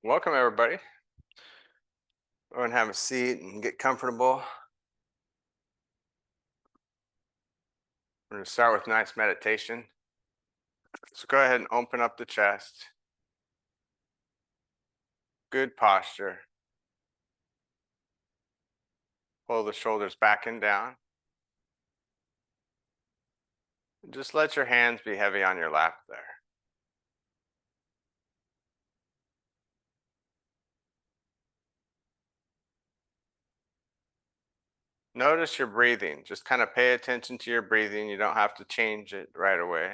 Welcome, everybody. Go and have a seat and get comfortable. We're going to start with nice meditation. So go ahead and open up the chest. Good posture. Pull the shoulders back and down. Just let your hands be heavy on your lap there. Notice your breathing. Just kind of pay attention to your breathing. You don't have to change it right away.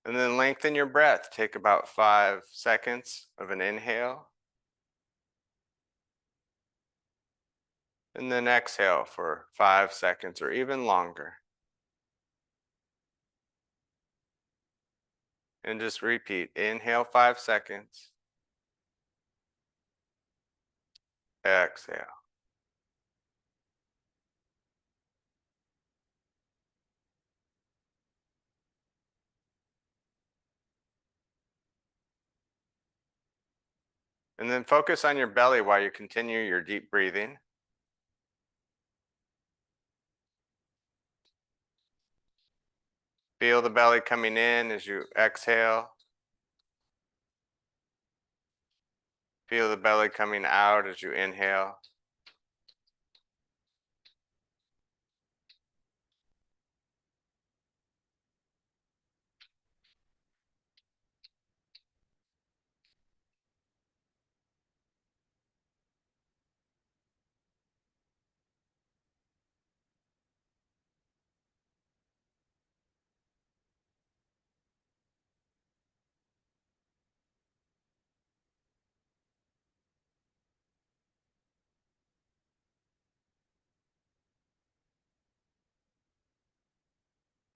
And then lengthen your breath. Take about 5 seconds of an inhale. And then exhale for 5 seconds or even longer. And just repeat. Inhale 5 seconds. Exhale. And then focus on your belly while you continue your deep breathing. Feel the belly coming in as you exhale. Feel the belly coming out as you inhale.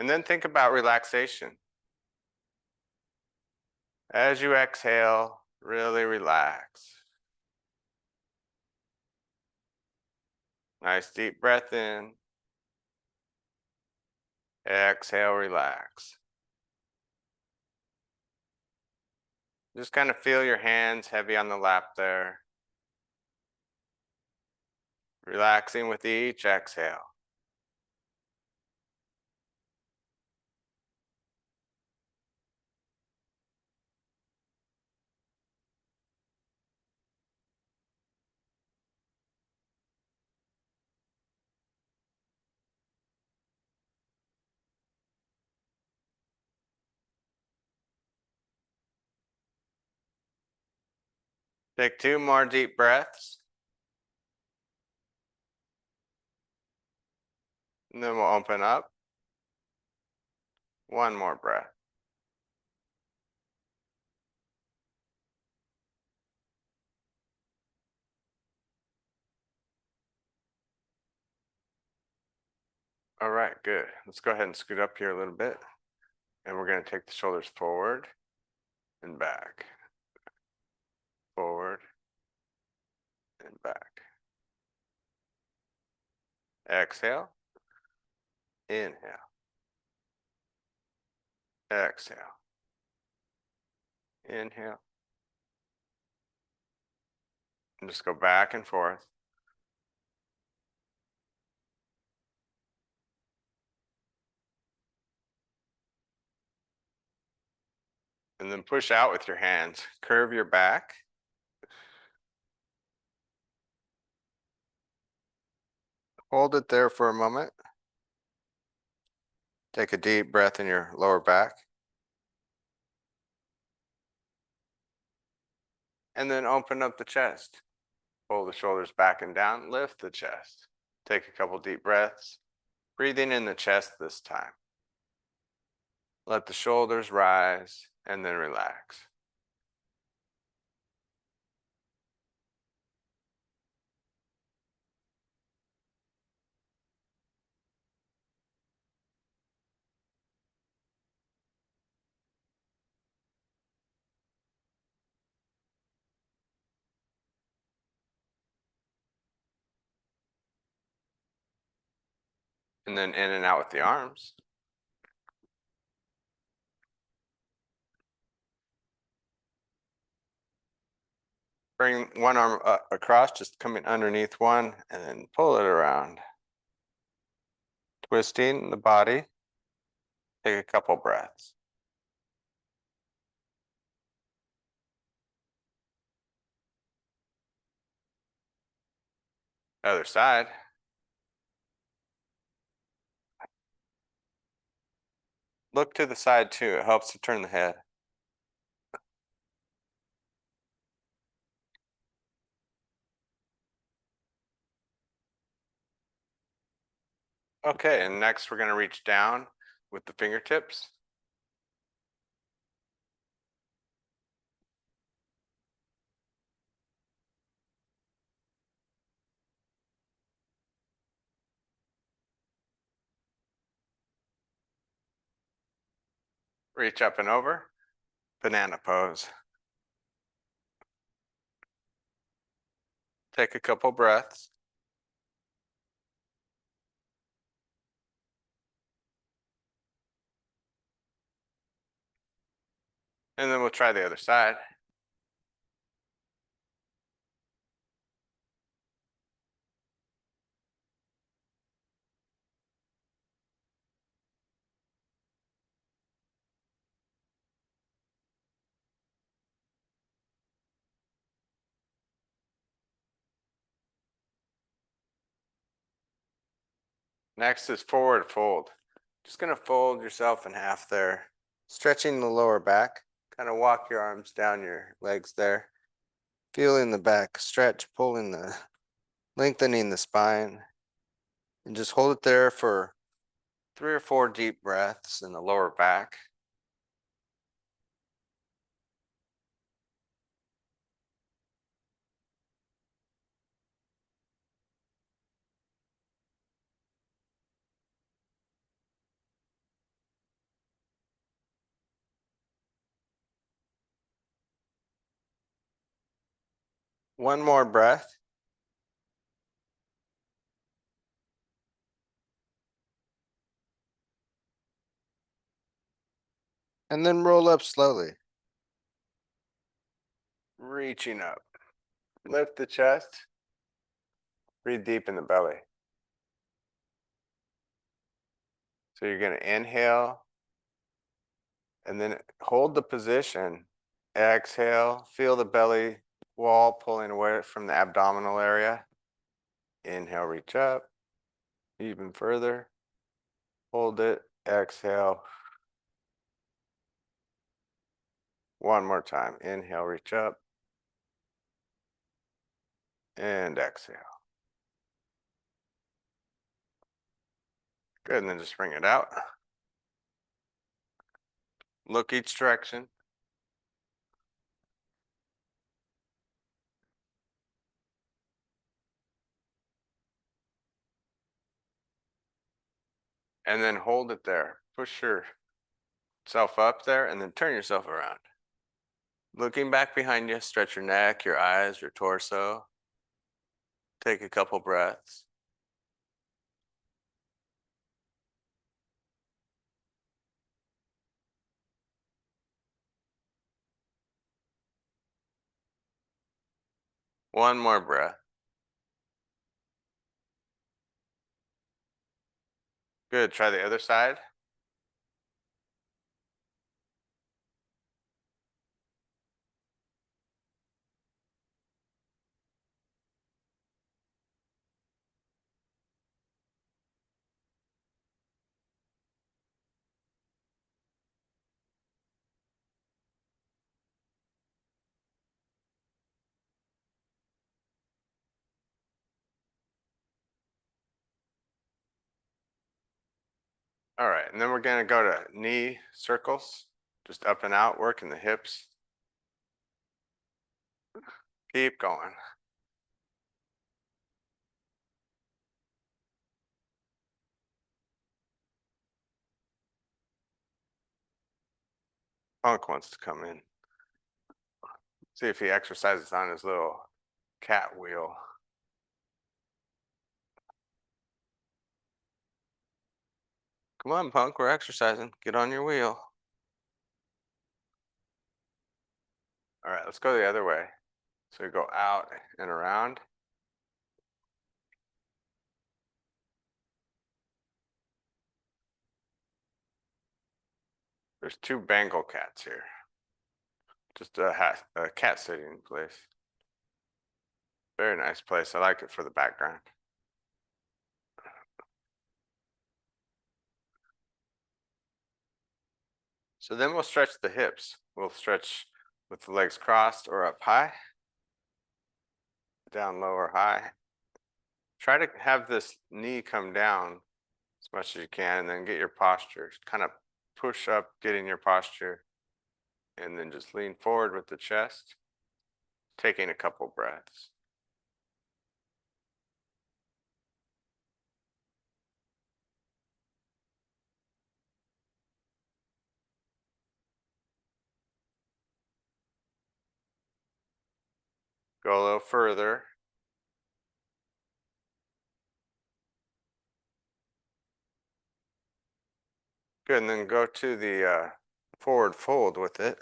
And then think about relaxation. As you exhale, really relax. Nice deep breath in. Exhale, relax. Just kind of feel your hands heavy on the lap there. Relaxing with each exhale. Take 2 more deep breaths. And then we'll open up. 1 more breath. All right, good. Let's go ahead and scoot up here a little bit. And we're going to take the shoulders forward and back. Forward and back. Exhale. Inhale. Exhale. Inhale. And just go back and forth. And then push out with your hands. Curve your back. Hold it there for a moment. Take a deep breath in your lower back. And then open up the chest. Pull the shoulders back and down. Lift the chest. Take a couple deep breaths. Breathing in the chest this time. Let the shoulders rise and then relax. And then in and out with the arms. Bring one arm across, just coming underneath one, and then pull it around. Twisting the body. Take a couple breaths. Other side. Look to the side too. It helps to turn the head. Okay, and next we're going to reach down with the fingertips. Reach up and over. Banana pose. Take a couple breaths. And then we'll try the other side. Next is forward fold. Just going to fold yourself in half there, stretching the lower back. Kind of walk your arms down your legs there. Feeling the back stretch, lengthening the spine. And just hold it there for 3 or 4 deep breaths in the lower back. One more breath. And then roll up slowly. Reaching up. Lift the chest. Breathe deep in the belly. So you're going to inhale and then hold the position. Exhale, feel the belly wall pulling away from the abdominal area. Inhale, reach up. Even further. Hold it. Exhale. One more time. Inhale, reach up. And exhale. Good, and then just bring it out. Look each direction. And then hold it there. Push yourself up there and then turn yourself around. Looking back behind you, stretch your neck, your eyes, your torso. Take a couple breaths. One more breath. Good. Try the other side. All right, and then we're going to go to knee circles, just up and out, working the hips. Keep going. Punk wants to come in. See if he exercises on his little cat wheel. Come on, punk, we're exercising. Get on your wheel. All right, let's go the other way. So we go out and around. There's two Bengal cats here. Just a cat sitting place. Very nice place. I like it for the background. So then we'll stretch the hips. We'll stretch with the legs crossed or up high, down low or high. Try to have this knee come down as much as you can, and then get your posture. Kind of push up, getting your posture, and then just lean forward with the chest, taking a couple breaths. Go a little further. Good, and then go to the forward fold with it.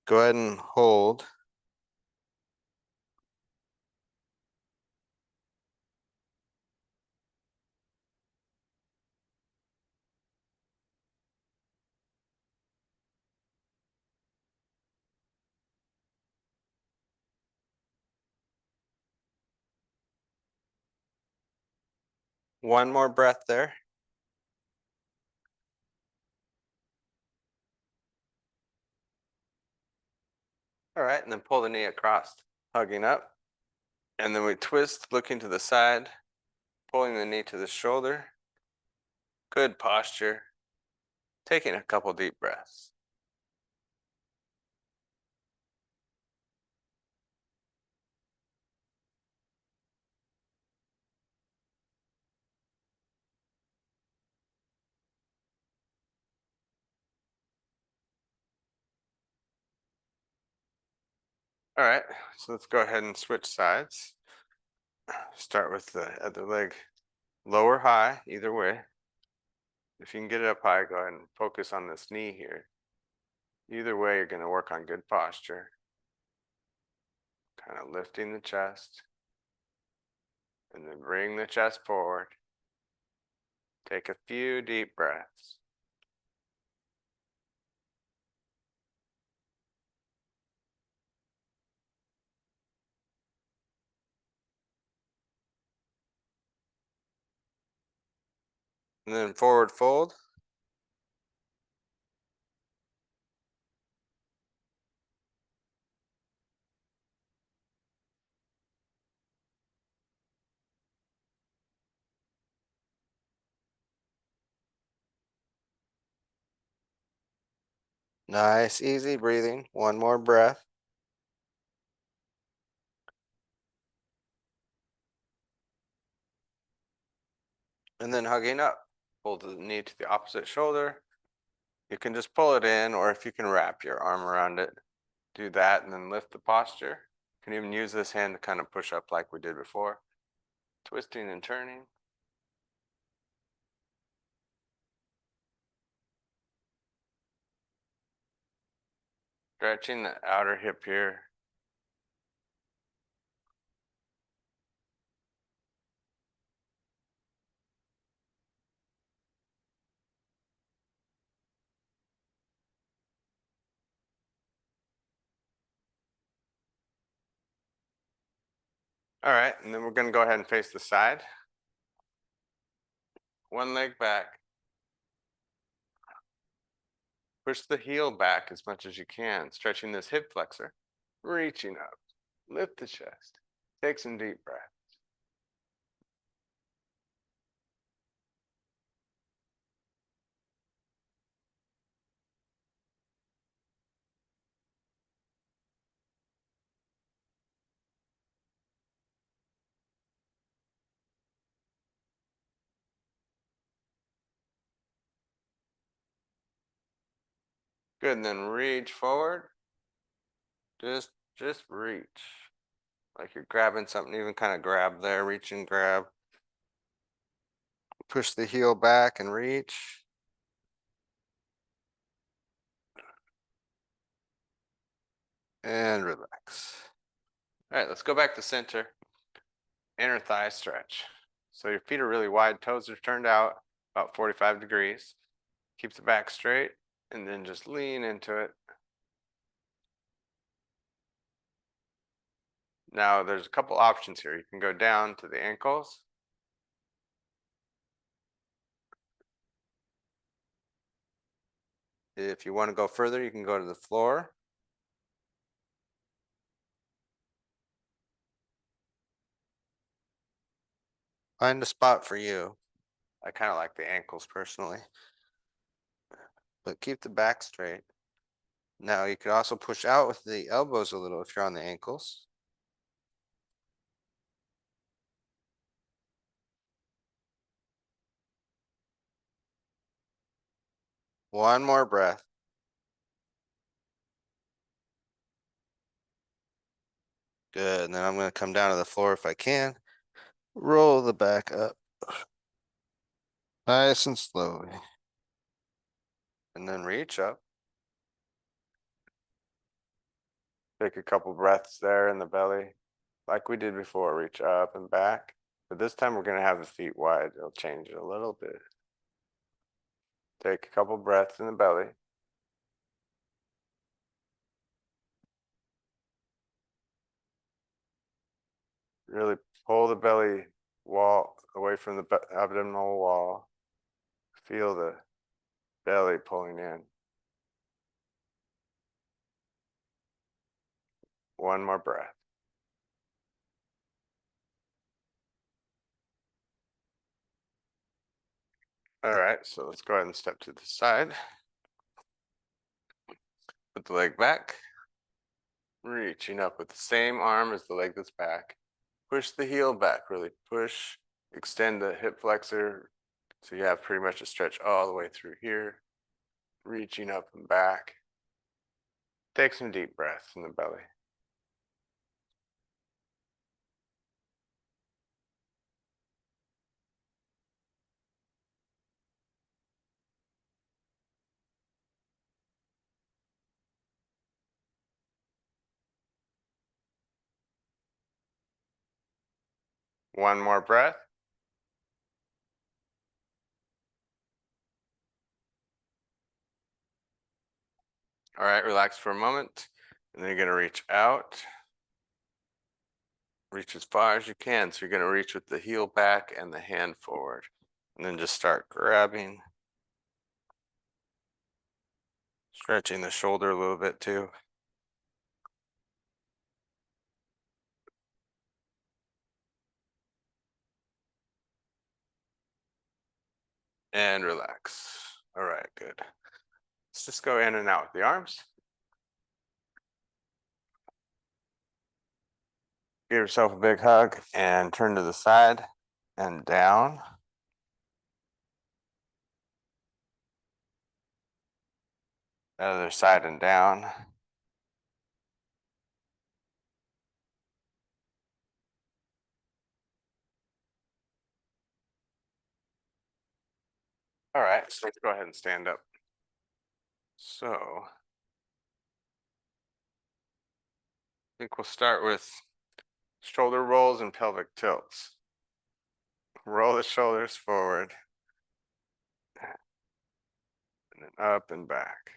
Go ahead and hold. One more breath there. All right, and then pull the knee across, hugging up. And then we twist, looking to the side, pulling the knee to the shoulder. Good posture. Taking a couple deep breaths. All right, so let's go ahead and switch sides. Start with the other leg lower high, either way. If you can get it up high, go ahead and focus on this knee here. Either way, you're going to work on good posture. Kind of lifting the chest. And then bring the chest forward. Take a few deep breaths. And then forward fold. Nice, easy breathing. One more breath. And then hugging up. Pull the knee to the opposite shoulder. You can just pull it in, or if you can wrap your arm around it, do that and then lift the posture. You can even use this hand to kind of push up like we did before. Twisting and turning. Stretching the outer hip here. All right, and then we're gonna go ahead and face the side. One leg back. Push the heel back as much as you can, stretching this hip flexor. Reaching up. Lift the chest. Take some deep breath. Good, and then reach forward. Just reach. Like you're grabbing something, even kind of grab there, reach and grab. Push the heel back and reach. And relax. All right, let's go back to center. Inner thigh stretch. So your feet are really wide, toes are turned out about 45 degrees. Keep the back straight and then just lean into it. Now there's a couple options here. You can go down to the ankles. If you want to go further, you can go to the floor. Find a spot for you. I kind of like the ankles personally, but keep the back straight. Now you could also push out with the elbows a little if you're on the ankles. One more breath. Good. And then I'm going to come down to the floor if I can. Roll the back up. Nice and slowly. And then reach up. Take a couple breaths there in the belly. Like we did before, reach up and back. But this time we're going to have the feet wide. It'll change it a little bit. Take a couple breaths in the belly. Really pull the belly wall away from the abdominal wall. Feel the belly pulling in. One more breath. All right, so let's go ahead and step to the side. Put the leg back. Reaching up with the same arm as the leg that's back. Push the heel back, really push. Extend the hip flexor so you have pretty much a stretch all the way through here. Reaching up and back. Take some deep breaths in the belly. One more breath. All right, relax for a moment. And then you're going to reach out. Reach as far as you can. So you're going to reach with the heel back and the hand forward. And then just start grabbing. Stretching the shoulder a little bit too. And relax. All right, good. Let's just go in and out with the arms. Give yourself a big hug and turn to the side and down. Other side and down. All right, so let's go ahead and stand up. So I think we'll start with shoulder rolls and pelvic tilts. Roll the shoulders forward and then up and back.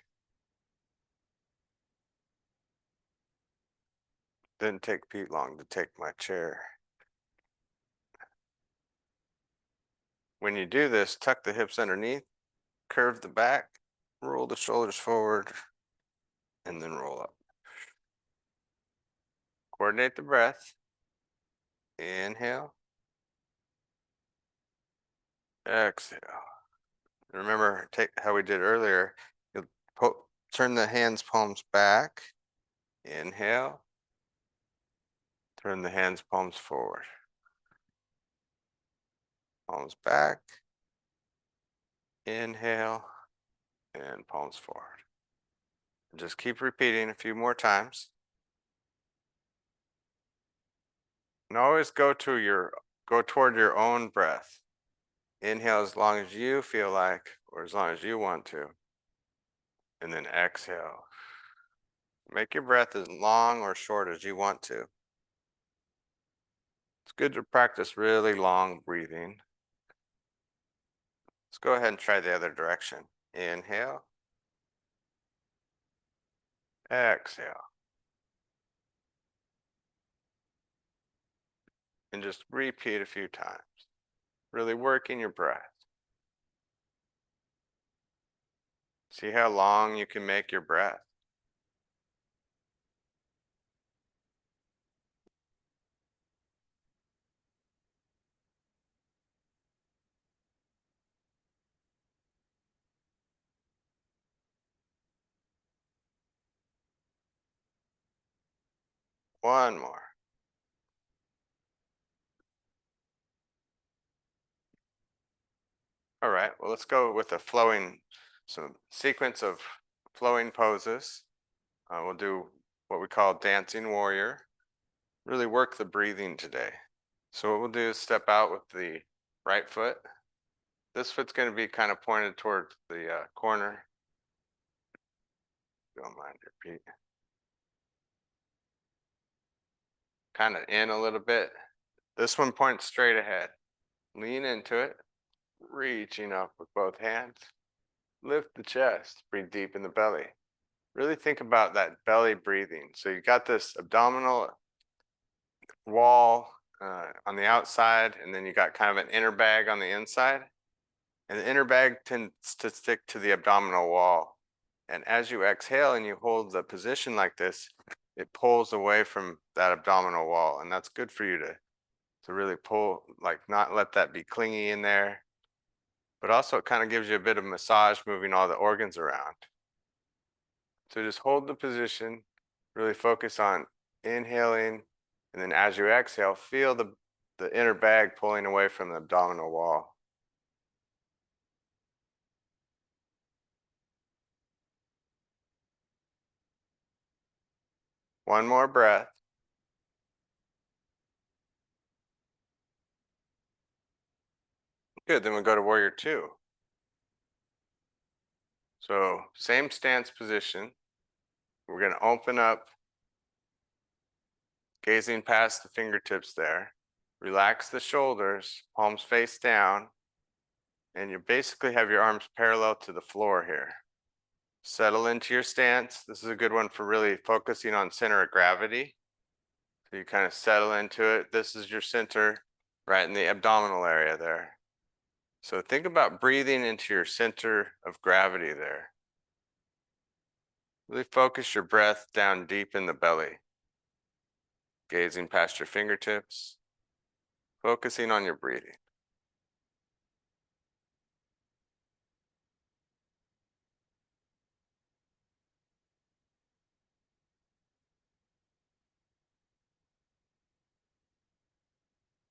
Didn't take Pete long to take my chair. When you do this, tuck the hips underneath, curve the back, roll the shoulders forward, and then roll up. Coordinate the breath. Inhale. Exhale. Remember, take how we did earlier. You'll turn the hands palms back. Inhale. Turn the hands palms forward. Palms back. Inhale. And palms forward. Just keep repeating a few more times. And always go toward your own breath. Inhale as long as you feel like, or as long as you want to. And then exhale. Make your breath as long or short as you want to. It's good to practice really long breathing. Let's go ahead and try the other direction. Inhale. Exhale. And just repeat a few times. Really working your breath. See how long you can make your breath. One more. All right, well, let's go with some sequence of flowing poses. We'll do what we call dancing warrior. Really work the breathing today. So what we'll do is step out with the right foot. This foot's going to be kind of pointed toward the corner. Don't mind your feet. Kind of in a little bit. This one points straight ahead. Lean into it, reaching up with both hands. Lift the chest, breathe deep in the belly. Really think about that belly breathing. So you got this abdominal wall on the outside, and then you got kind of an inner bag on the inside. And the inner bag tends to stick to the abdominal wall. And as you exhale and you hold the position like this, it pulls away from that abdominal wall. And that's good for you to really pull, like not let that be clingy in there. But also it kind of gives you a bit of massage moving all the organs around. So just hold the position, really focus on inhaling, and then as you exhale, feel the inner bag pulling away from the abdominal wall. One more breath. Good, then we go to warrior two. So same stance position. We're going to open up, gazing past the fingertips there. Relax the shoulders, palms face down, and you basically have your arms parallel to the floor here. Settle into your stance. This is a good one for really focusing on center of gravity. So you kind of settle into it. This is your center right in the abdominal area there. So think about breathing into your center of gravity there. Really focus your breath down deep in the belly. Gazing past your fingertips, focusing on your breathing.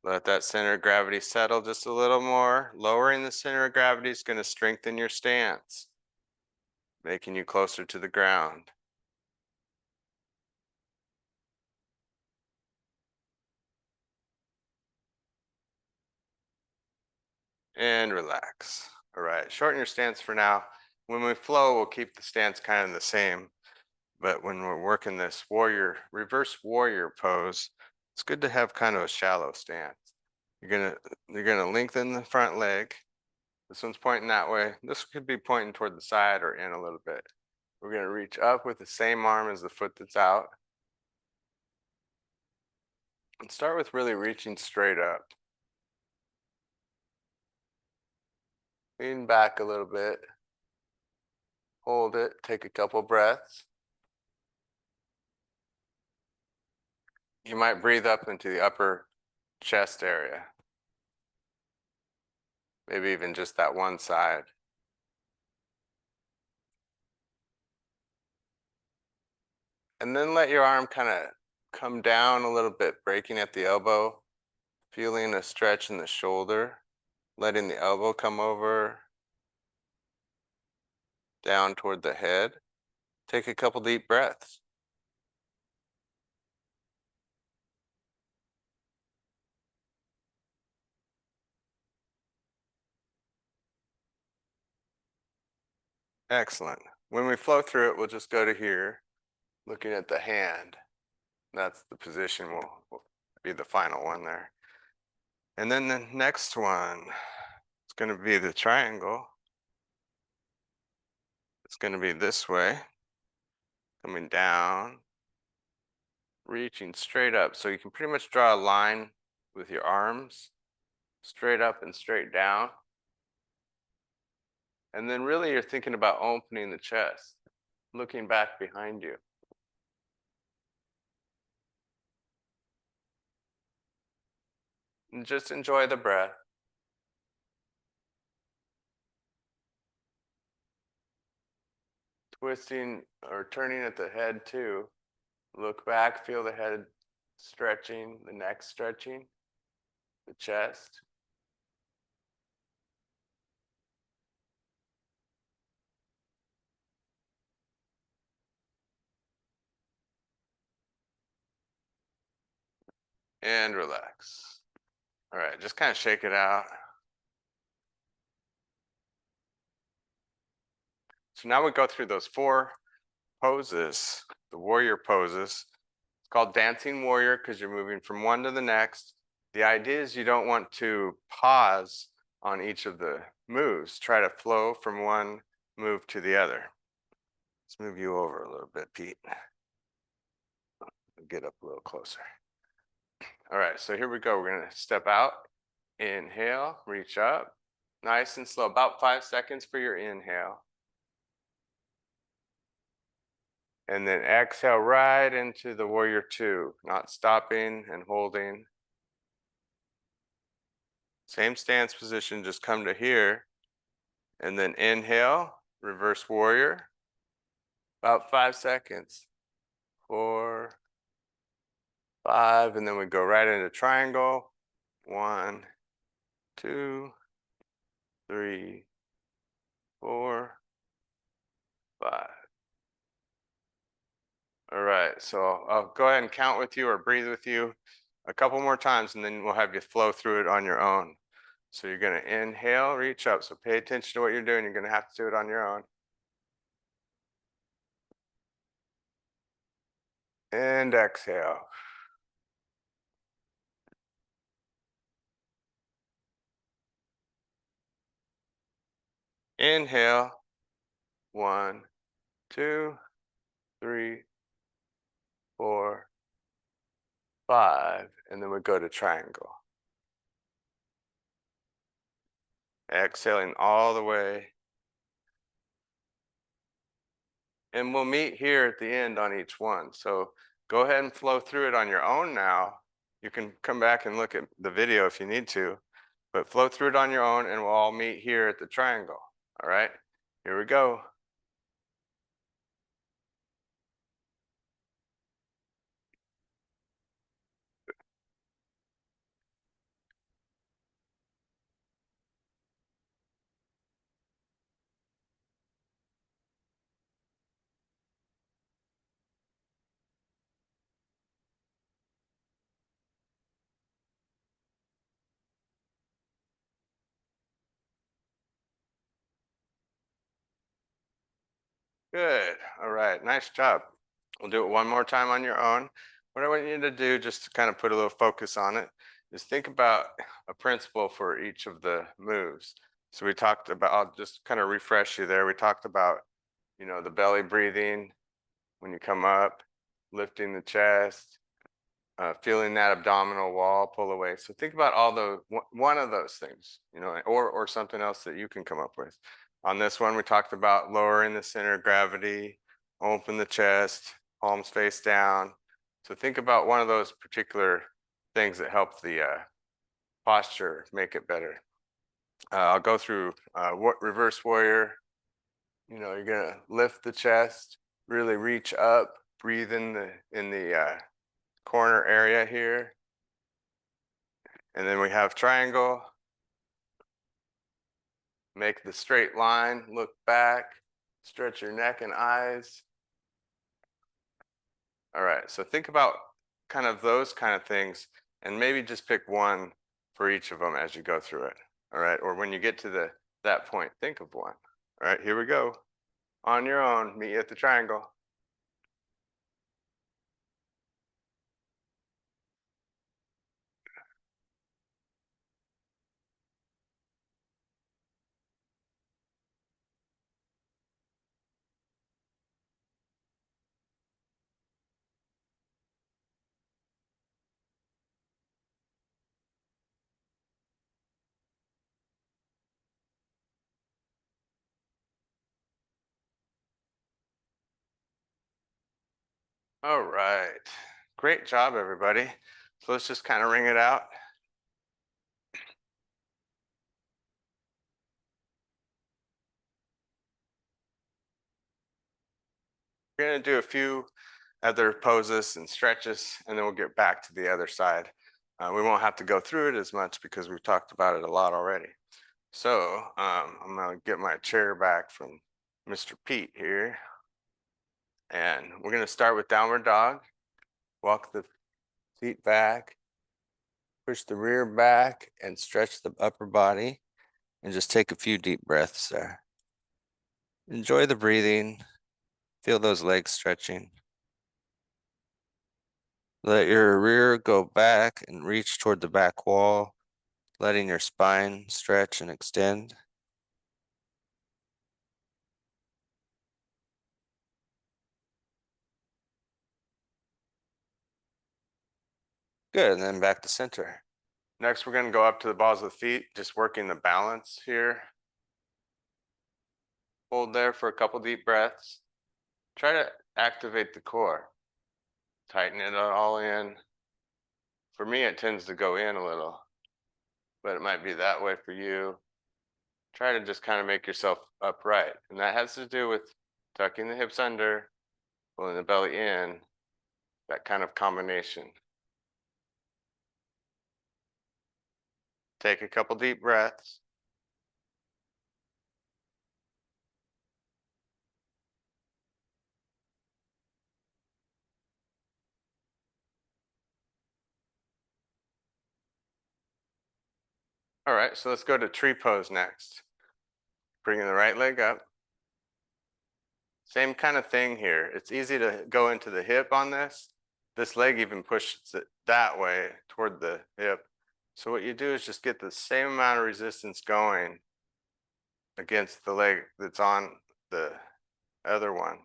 Let that center of gravity settle just a little more. Lowering the center of gravity is going to strengthen your stance, making you closer to the ground. And relax. All right, shorten your stance for now. When we flow, we'll keep the stance kind of the same. But when we're working this reverse warrior pose, it's good to have kind of a shallow stance. You're gonna lengthen the front leg. This one's pointing that way. This could be pointing toward the side or in a little bit. We're gonna reach up with the same arm as the foot that's out. And start with really reaching straight up. Lean back a little bit. Hold it, take a couple breaths. You might breathe up into the upper chest area. Maybe even just that one side. And then let your arm kind of come down a little bit, breaking at the elbow, feeling a stretch in the shoulder, letting the elbow come over, down toward the head. Take a couple deep breaths. Excellent. When we flow through it, we'll just go to here, looking at the hand. That's the position will be the final one there. And then the next one, it's going to be the triangle. It's going to be this way, coming down, reaching straight up. So you can pretty much draw a line with your arms, straight up and straight down. And then really you're thinking about opening the chest, looking back behind you. And just enjoy the breath. Twisting or turning at the head too. Look back, feel the head stretching, the neck stretching, the chest. And relax. All right, just kind of shake it out. So now we go through those 4 poses, the warrior poses. It's called dancing warrior because you're moving from one to the next. The idea is you don't want to pause on each of the moves. Try to flow from one move to the other. Let's move you over a little bit, Pete. Get up a little closer. All right, so here we go. We're going to step out, inhale, reach up, nice and slow, about 5 seconds for your inhale. And then exhale right into the warrior 2, not stopping and holding. Same stance position, just come to here. And then inhale, reverse warrior, about 5 seconds. 4, 5, and then we go right into triangle. 1, 2, 3, 4, 5. All right, so I'll go ahead and count with you or breathe with you a couple more times, and then we'll have you flow through it on your own. So you're going to inhale, reach up. So pay attention to what you're doing. You're going to have to do it on your own. And exhale. Inhale. 1, 2, 3, 4, 5. And then we go to triangle. Exhaling all the way. And we'll meet here at the end on each one. So go ahead and flow through it on your own now. You can come back and look at the video if you need to, but flow through it on your own and we'll all meet here at the triangle. All right, here we go. Good. All right. Nice job. We'll do it one more time on your own. What I want you to do, just to kind of put a little focus on it, is think about a principle for each of the moves. So we talked about, I'll just kind of refresh you there. We talked about, the belly breathing when you come up, lifting the chest, feeling that abdominal wall pull away. So think about all the one of those things, or something else that you can come up with. On this one, we talked about lowering the center of gravity, open the chest, palms face down. So think about one of those particular things that help the posture make it better. I'll go through reverse warrior. You're gonna lift the chest, really reach up, breathe in the corner area here. And then we have triangle. Make the straight line, look back, stretch your neck and eyes. All right, so think about kind of those kind of things and maybe just pick one for each of them as you go through it. All right, or when you get to that point, think of one. All right, here we go. On your own, meet you at the triangle. All right. Great job, everybody. So let's just kind of ring it out. We're going to do a few other poses and stretches, and then we'll get back to the other side. We won't have to go through it as much because we've talked about it a lot already. So I'm going to get my chair back from Mr. Pete here. And we're going to start with downward dog. Walk the feet back, push the rear back, and stretch the upper body. And just take a few deep breaths there. Enjoy the breathing. Feel those legs stretching. Let your rear go back and reach toward the back wall, letting your spine stretch and extend. Good, and then back to center. Next, we're going to go up to the balls of the feet, just working the balance here. Hold there for a couple deep breaths. Try to activate the core. Tighten it all in. For me, it tends to go in a little, but it might be that way for you. Try to just kind of make yourself upright. And that has to do with tucking the hips under, pulling the belly in, that kind of combination. Take a couple deep breaths. All right, so let's go to tree pose next. Bringing the right leg up. Same kind of thing here. It's easy to go into the hip on this. This leg even pushes it that way toward the hip. So what you do is just get the same amount of resistance going against the leg that's on the other one.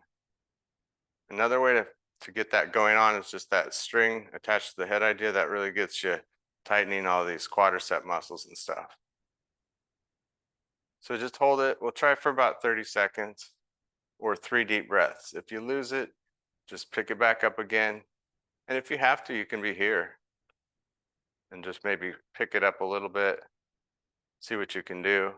Another way to get that going on is just that string attached to the head idea that really gets you tightening all these quadricep muscles and stuff. So just hold it. We'll try for about 30 seconds or 3 deep breaths. If you lose it, just pick it back up again. And if you have to, you can be here and just maybe pick it up a little bit, see what you can do.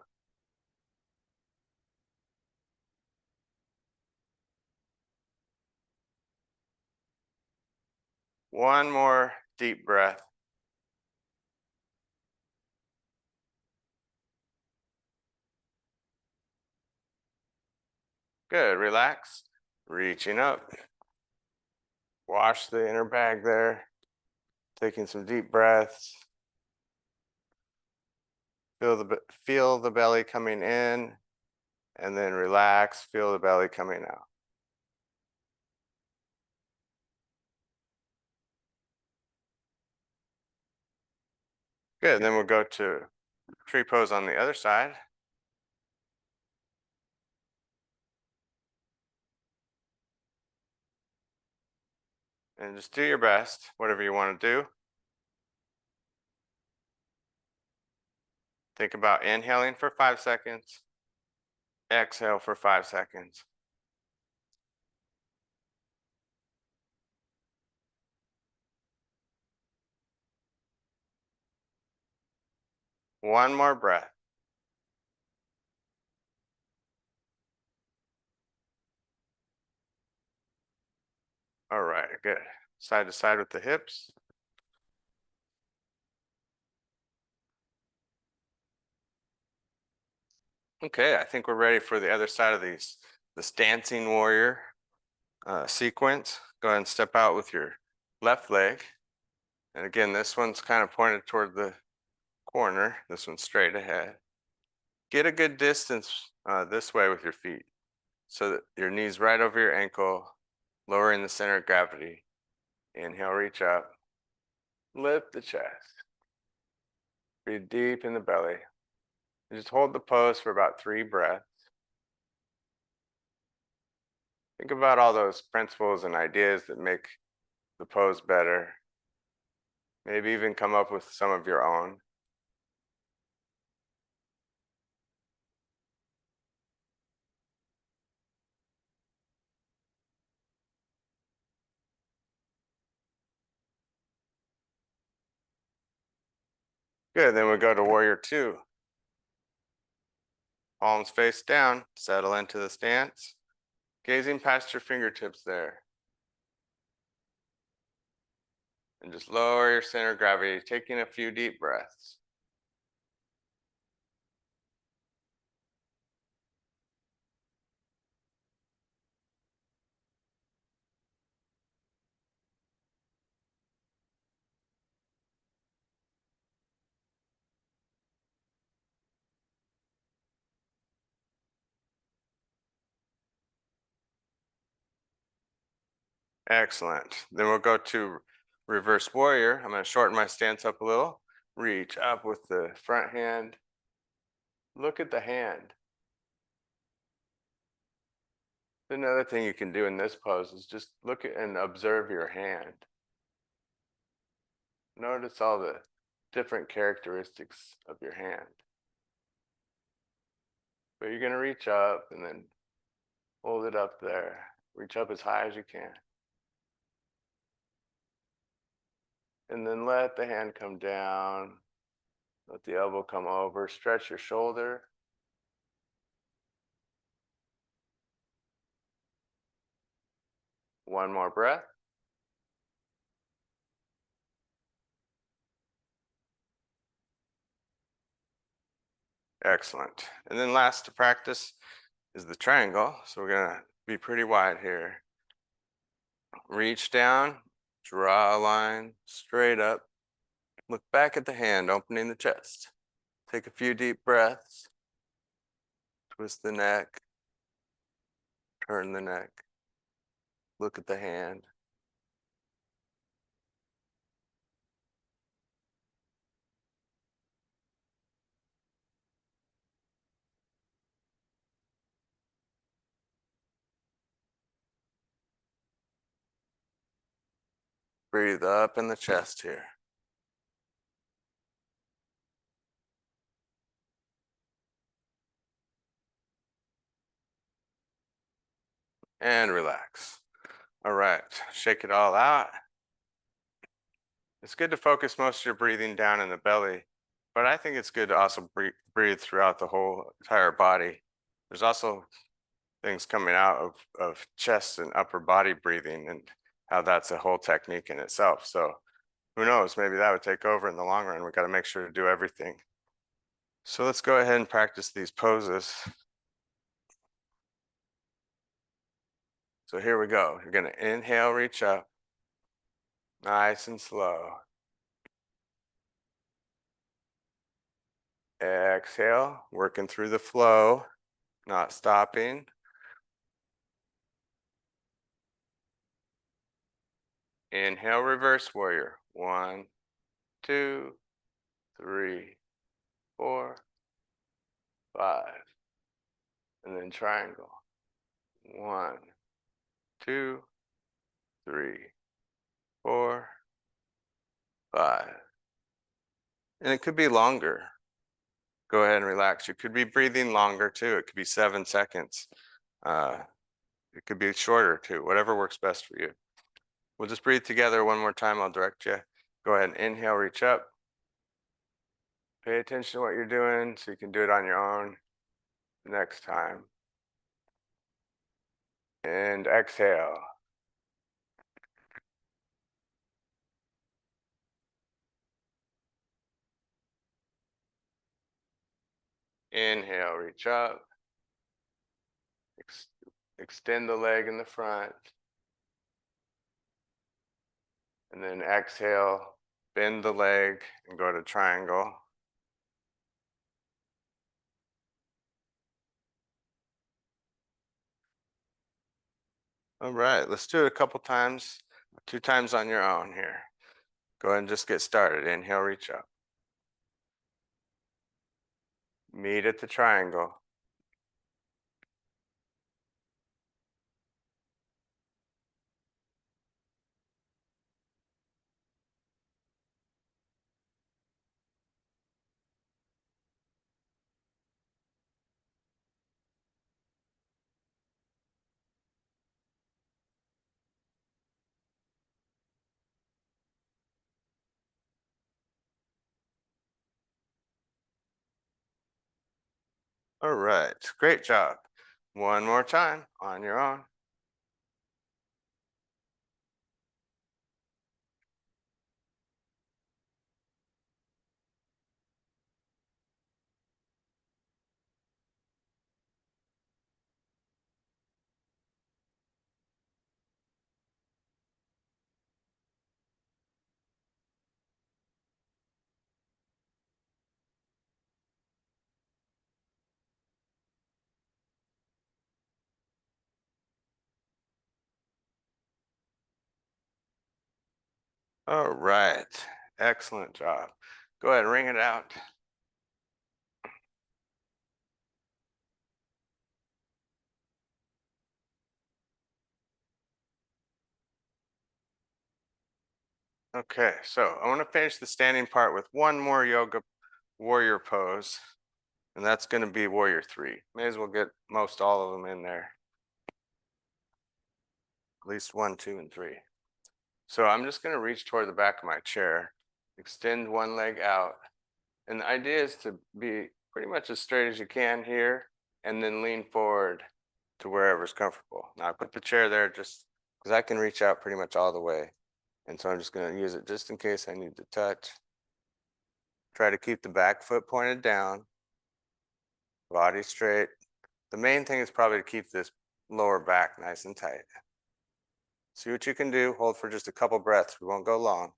One more deep breath. Good, relax. Reaching up. Wash the inner bag there. Taking some deep breaths. Feel the belly coming in and then relax, feel the belly coming out. Good, then we'll go to tree pose on the other side. And just do your best, whatever you want to do. Think about inhaling for 5 seconds. Exhale for 5 seconds. One more breath. All right, good. Side to side with the hips. Okay, I think we're ready for the other side of this dancing warrior sequence. Go ahead and step out with your left leg. And again, this one's kind of pointed toward the corner. This one's straight ahead. Get a good distance this way with your feet. so that your knees right over your ankle, lowering the center of gravity. Inhale, reach up, lift the chest. Breathe deep in the belly. And just hold the pose for about 3 breaths. Think about all those principles and ideas that make the pose better. Maybe even come up with some of your own. Good, then we go to warrior 2. Palms face down, settle into the stance, gazing past your fingertips there. And just lower your center of gravity, taking a few deep breaths. Excellent. Then we'll go to reverse warrior. I'm going to shorten my stance up a little. Reach up with the front hand. Look at the hand. Another thing you can do in this pose is just look at and observe your hand. Notice all the different characteristics of your hand. But you're going to reach up and then hold it up there. Reach up as high as you can. And then let the hand come down. Let the elbow come over. Stretch your shoulder. One more breath. Excellent. And then last to practice is the triangle. So we're going to be pretty wide here. Reach down, draw a line straight up. Look back at the hand, opening the chest. Take a few deep breaths. Twist the neck. Turn the neck. Look at the hand. Breathe up in the chest here. And relax. All right, shake it all out. It's good to focus most of your breathing down in the belly, but I think it's good to also breathe throughout the whole entire body. There's also things coming out of chest and upper body breathing and how that's a whole technique in itself. So who knows, maybe that would take over in the long run. We got to make sure to do everything. So let's go ahead and practice these poses. So here we go. You're going to inhale, reach up, nice and slow. Exhale, working through the flow, not stopping. Inhale, reverse warrior. 1, 2, 3, 4, 5. And then triangle. 1, 2, 3, 4, 5. And it could be longer. Go ahead and relax. You could be breathing longer too. It could be 7 seconds. It could be shorter too, whatever works best for you. We'll just breathe together one more time. I'll direct you. Go ahead and inhale, reach up. Pay attention to what you're doing so you can do it on your own next time. And exhale. Inhale, reach up. Extend the leg in the front. And then exhale, bend the leg and go to triangle. All right, let's do it a couple times, 2 times on your own here. Go ahead and just get started. Inhale, reach up. Meet at the triangle. All right, great job. One more time on your own. All right, excellent job. Go ahead, ring it out. Okay, so I want to finish the standing part with one more yoga warrior pose, and that's going to be warrior three. May as well get most all of them in there, at least one, two, and three. So I'm just going to reach toward the back of my chair, extend one leg out, and the idea is to be pretty much as straight as you can here, and then lean forward to wherever's comfortable. Now I put the chair there just because I can reach out pretty much all the way. And so I'm just going to use it just in case I need to touch. Try to keep the back foot pointed down, body straight. The main thing is probably to keep this lower back nice and tight. See what you can do. Hold for just a couple breaths. We won't go long.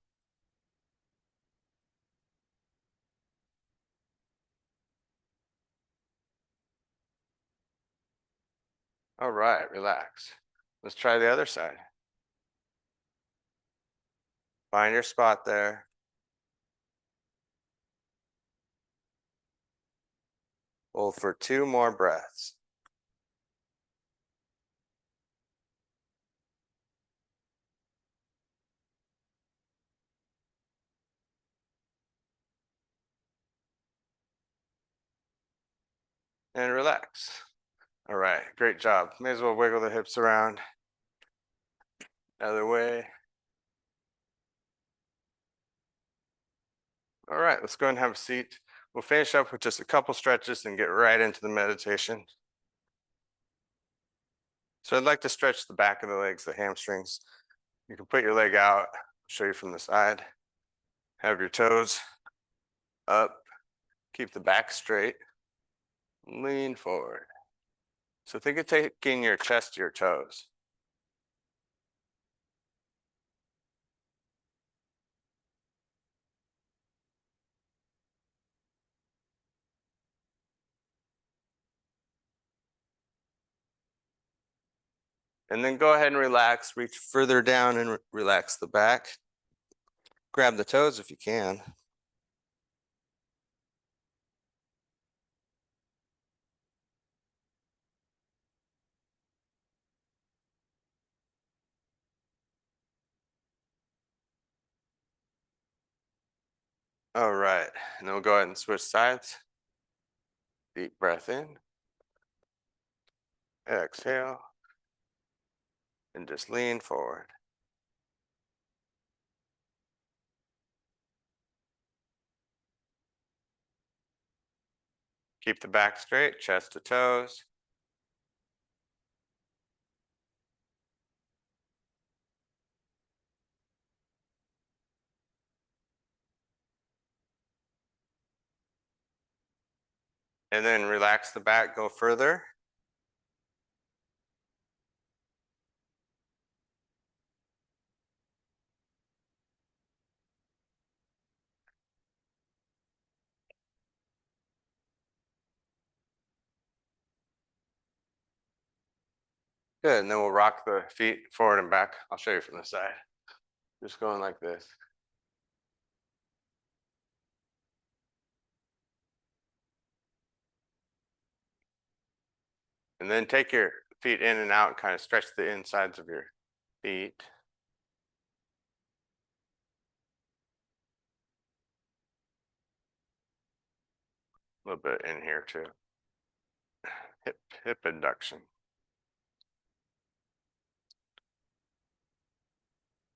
All right, relax. Let's try the other side. Find your spot there. Hold for 2 more breaths. And relax. All right, great job. May as well wiggle the hips around. Other way. All right, let's go ahead and have a seat. We'll finish up with just a couple stretches and get right into the meditation. So I'd like to stretch the back of the legs, the hamstrings. You can put your leg out, show you from the side. Have your toes up, keep the back straight, lean forward. So think of taking your chest to your toes. And then go ahead and relax, reach further down and relax the back. Grab the toes if you can. All right, and then we'll go ahead and switch sides. Deep breath in, exhale, and just lean forward. Keep the back straight, chest to toes. And then relax the back, go further. Good, and then we'll rock the feet forward and back. I'll show you from the side. Just going like this. And then take your feet in and out and kind of stretch the insides of your feet. A little bit in here too. Hip induction.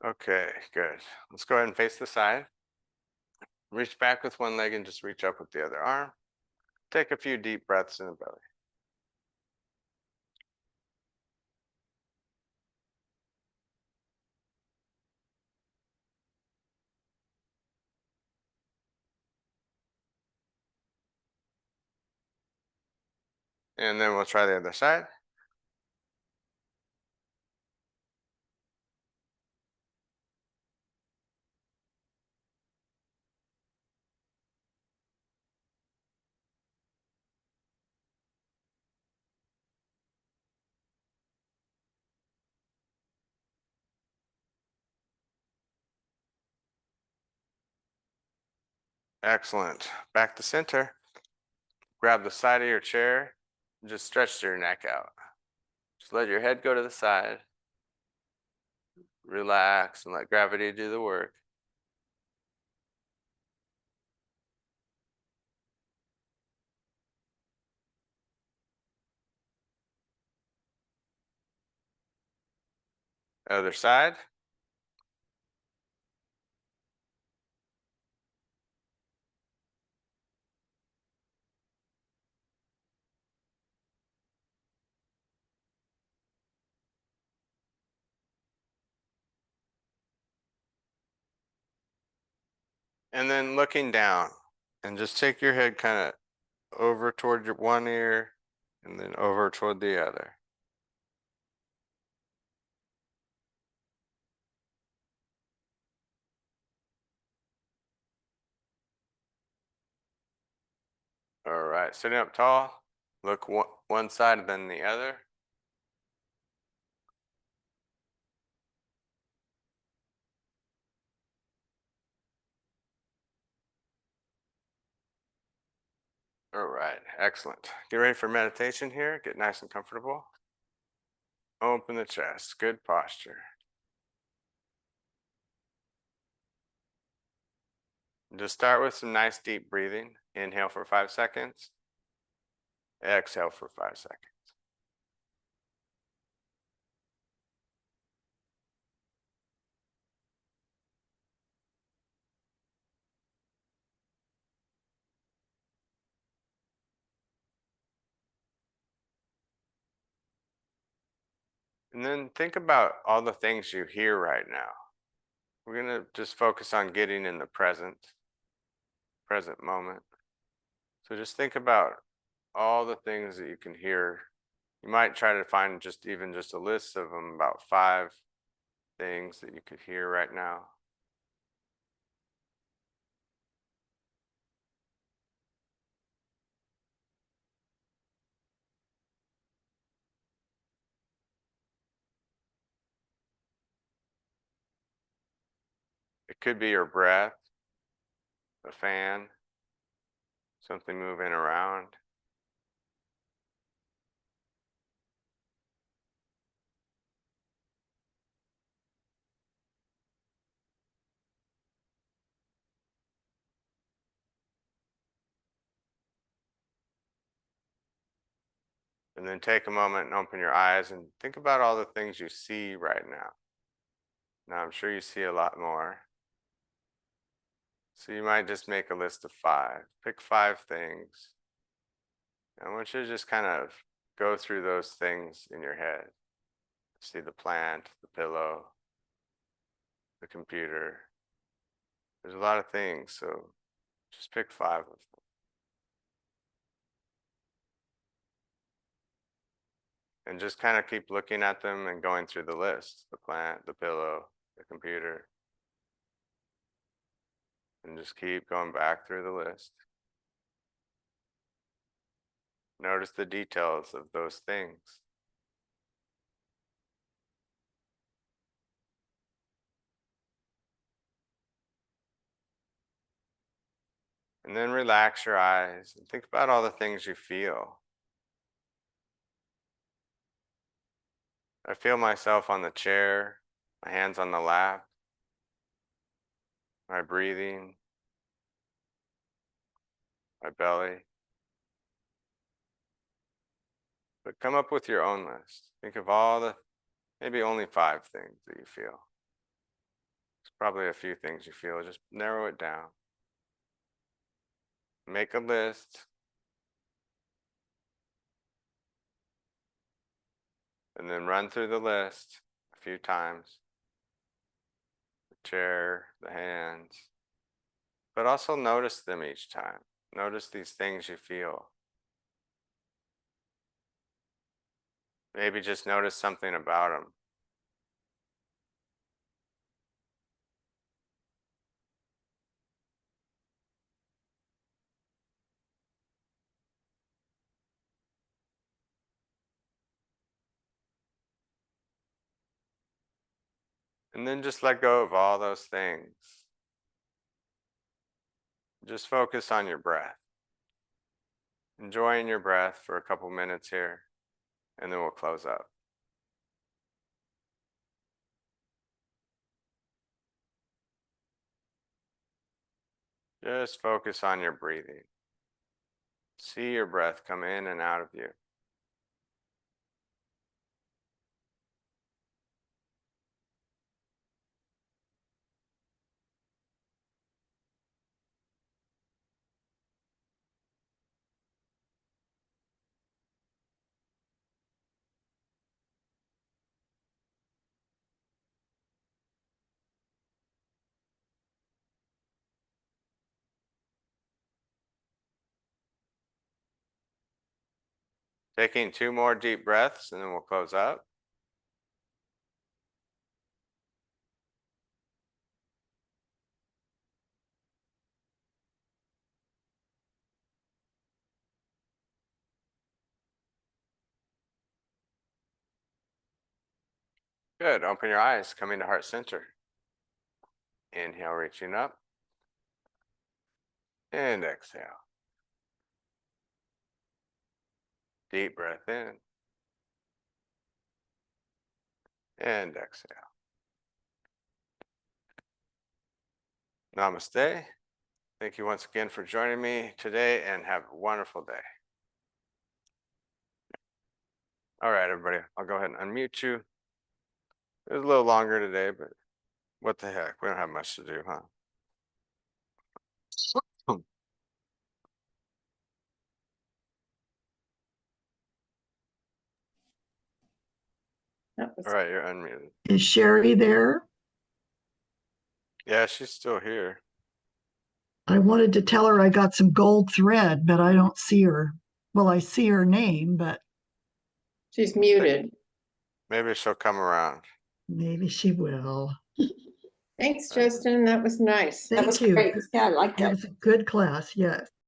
Okay, good. Let's go ahead and face the side. Reach back with one leg and just reach up with the other arm. Take a few deep breaths in the belly. And then we'll try the other side. Excellent. Back to center. Grab the side of your chair and just stretch your neck out. Just let your head go to the side. Relax and let gravity do the work. Other side. And then looking down. And just take your head kind of over toward your one ear and then over toward the other. All right, sitting up tall. Look one side and then the other. All right, excellent. Get ready for meditation here. Get nice and comfortable. Open the chest. Good posture. Just start with some nice deep breathing. Inhale for 5 seconds. Exhale for 5 seconds. And then think about all the things you hear right now. We're going to just focus on getting in the present moment. So just think about all the things that you can hear. You might try to find just even just a list of them, about 5 things that you could hear right now. It could be your breath, a fan, something moving around. And then take a moment and open your eyes and think about all the things you see right now. Now, I'm sure you see a lot more. So you might just make a list of 5. Pick 5 things. I want you to just kind of go through those things in your head. See the plant, the pillow, the computer. There's a lot of things, so just pick 5 of them. And just kind of keep looking at them and going through the list, the plant, the pillow, the computer. And just keep going back through the list. Notice the details of those things. And then relax your eyes and think about all the things you feel. I feel myself on the chair, my hands on the lap, my breathing, my belly. But come up with your own list. Think of all the, maybe only 5 things that you feel. There's probably a few things you feel. Just narrow it down. Make a list. And then run through the list a few times. The chair, the hands. But also notice them each time. Notice these things you feel. Maybe just notice something about them. And then just let go of all those things. Just focus on your breath. Enjoying your breath for a couple minutes here, and then we'll close up. Just focus on your breathing. See your breath come in and out of you. Taking 2 more deep breaths, and then we'll close up. Good. Open your eyes, coming to heart center. Inhale, reaching up. And exhale. Deep breath in. And exhale. Namaste. Thank you once again for joining me today, and have a wonderful day. All right, everybody, I'll go ahead and unmute you. It was a little longer today, but what the heck? We don't have much to do, huh? All right, you're unmuted. Is Sherry there? Yeah, she's still here. I wanted to tell her I got some gold thread, but I don't see her. Well, I see her name, but She's muted. Maybe she'll come around. maybe she will. Thanks, Justin. That was nice. Thank That was you. great. Yeah, I like It that. was a good class, yes.